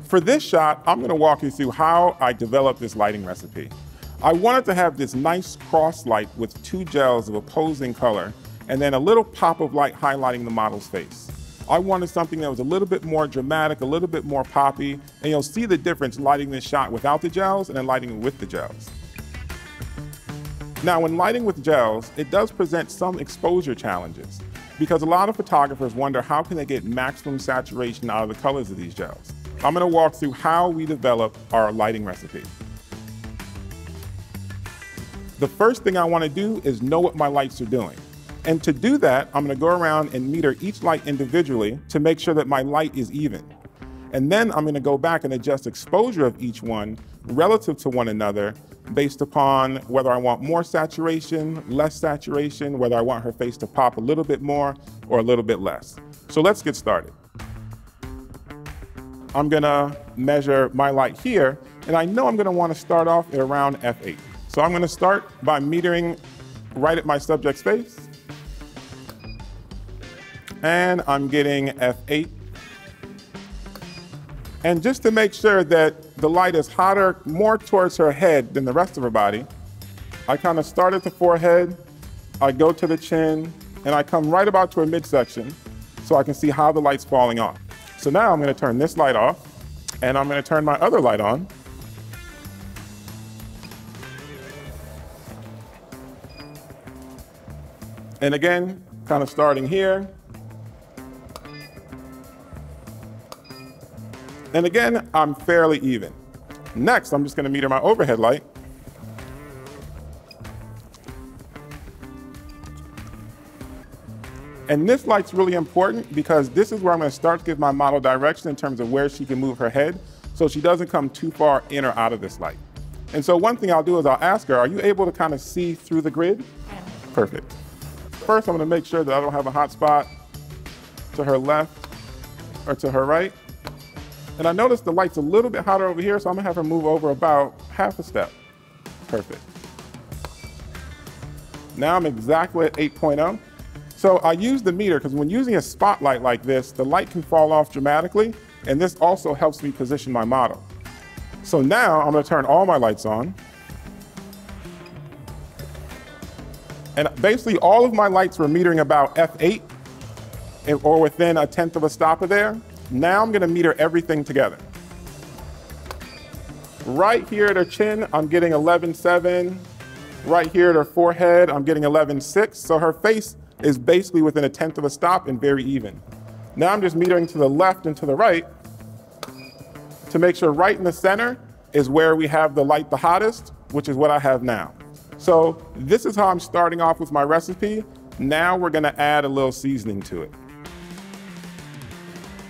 For this shot, I'm gonna walk you through how I developed this lighting recipe. I wanted to have this nice cross light with two gels of opposing color and then a little pop of light highlighting the model's face. I wanted something that was a little bit more dramatic, a little bit more poppy, and you'll see the difference lighting this shot without the gels and then lighting it with the gels. Now, when lighting with gels, it does present some exposure challenges because a lot of photographers wonder how can they get maximum saturation out of the colors of these gels. I'm gonna walk through how we develop our lighting recipe. The first thing I wanna do is know what my lights are doing. And to do that, I'm gonna go around and meter each light individually to make sure that my light is even. And then I'm gonna go back and adjust exposure of each one relative to one another based upon whether I want more saturation, less saturation, whether I want her face to pop a little bit more or a little bit less. So let's get started. I'm gonna measure my light here, and I know I'm gonna wanna start off at around f8. So I'm gonna start by metering right at my subject's face. And I'm getting f8. And just to make sure that the light is hotter more towards her head than the rest of her body, I kind of start at the forehead, I go to the chin, and I come right about to her midsection so I can see how the light's falling off. So now I'm going to turn this light off, and I'm going to turn my other light on. And again, kind of starting here. And again, I'm fairly even. Next, I'm just gonna meter my overhead light. And this light's really important because this is where I'm gonna start to give my model direction in terms of where she can move her head so she doesn't come too far in or out of this light. And so one thing I'll do is I'll ask her, are you able to kind of see through the grid? Perfect. First, I'm gonna make sure that I don't have a hot spot to her left or to her right. And I notice the light's a little bit hotter over here, so I'm gonna have her move over about half a step. Perfect. Now I'm exactly at 8.0. So I use the meter because when using a spotlight like this, the light can fall off dramatically, and this also helps me position my model. So now I'm gonna turn all my lights on. And basically all of my lights were metering about f8 or within a tenth of a stop of there. Now I'm gonna meter everything together. Right here at her chin, I'm getting 11.7. Right here at her forehead, I'm getting 11.6. So her face is basically within a tenth of a stop and very even. Now I'm just metering to the left and to the right to make sure right in the center is where we have the light the hottest, which is what I have now. So this is how I'm starting off with my recipe. Now we're gonna add a little seasoning to it.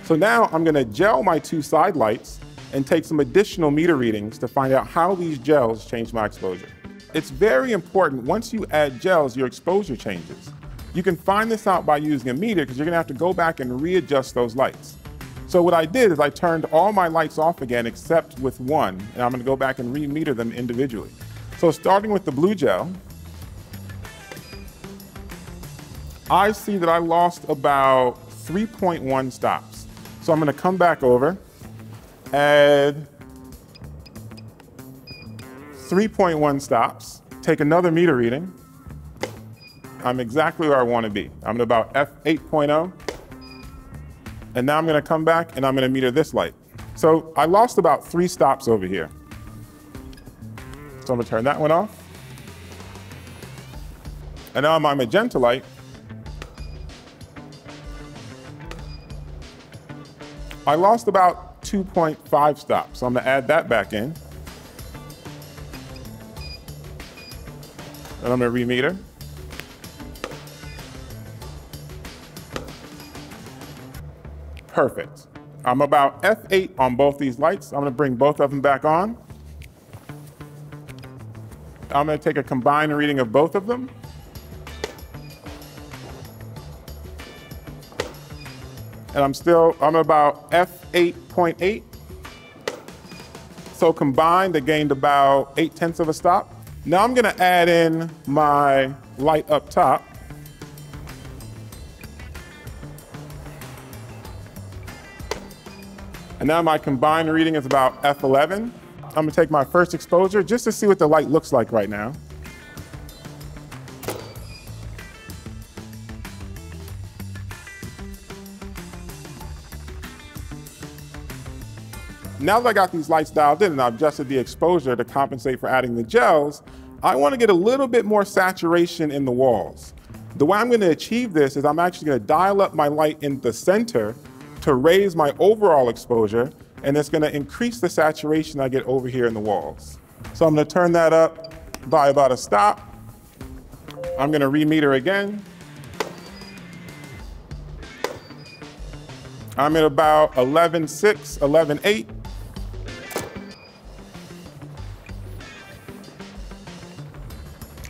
So now I'm gonna gel my two side lights and take some additional meter readings to find out how these gels change my exposure. It's very important, once you add gels, your exposure changes. You can find this out by using a meter because you're gonna have to go back and readjust those lights. So what I did is I turned all my lights off again except with one, and I'm gonna go back and re-meter them individually. So starting with the blue gel, I see that I lost about 3.1 stops. So I'm gonna come back over, add 3.1 stops, take another meter reading. I'm exactly where I wanna be. I'm at about f8.0. And now I'm gonna come back and I'm gonna meter this light. So I lost about 3 stops over here. So I'm gonna turn that one off. And now on my magenta light, I lost about 2.5 stops. So I'm gonna add that back in. And I'm gonna re-meter. Perfect. I'm about f8 on both these lights. I'm gonna bring both of them back on. I'm gonna take a combined reading of both of them. And I'm about f8.8. So combined, they gained about 0.8 of a stop. Now I'm gonna add in my light up top. And now my combined reading is about F11. I'm gonna take my first exposure just to see what the light looks like right now. Now that I got these lights dialed in and I've adjusted the exposure to compensate for adding the gels, I want to get a little bit more saturation in the walls. The way I'm going to achieve this is I'm actually going to dial up my light in the center to raise my overall exposure, and it's going to increase the saturation I get over here in the walls. So I'm going to turn that up by about a stop. I'm going to remeter again. I'm at about 11.6, 11.8.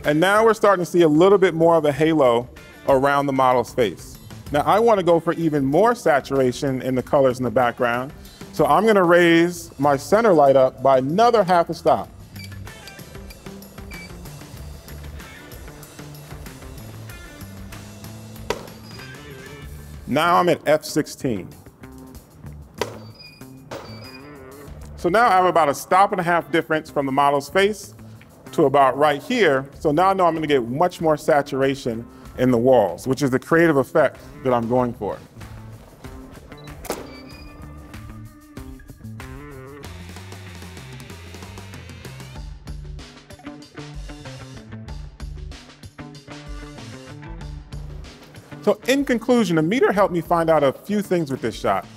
And now we're starting to see a little bit more of a halo around the model's face. Now I want to go for even more saturation in the colors in the background. So I'm going to raise my center light up by another half a stop. Now I'm at F16. So now I have about a stop and a half difference from the model's face to about right here. So now I know I'm going to get much more saturation in the walls, which is the creative effect that I'm going for. So in conclusion, the meter helped me find out a few things with this shot.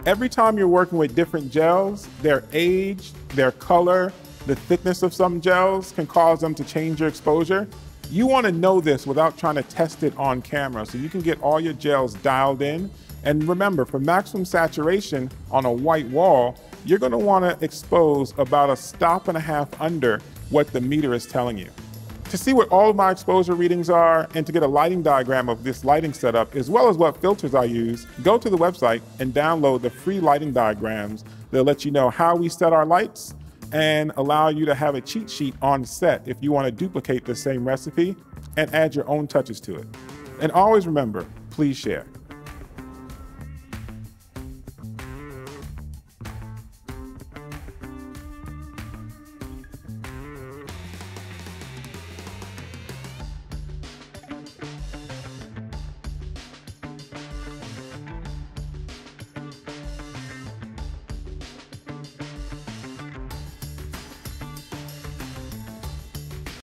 Every time you're working with different gels, their age, their color, the thickness of some gels can cause them to change your exposure. You want to know this without trying to test it on camera, so you can get all your gels dialed in. And remember, for maximum saturation on a white wall, you're going to want to expose about a stop and a half under what the meter is telling you. To see what all of my exposure readings are and to get a lighting diagram of this lighting setup, as well as what filters I use, go to the website and download the free lighting diagrams that'll let you know how we set our lights and allow you to have a cheat sheet on set if you want to duplicate the same recipe and add your own touches to it. And always remember, please share.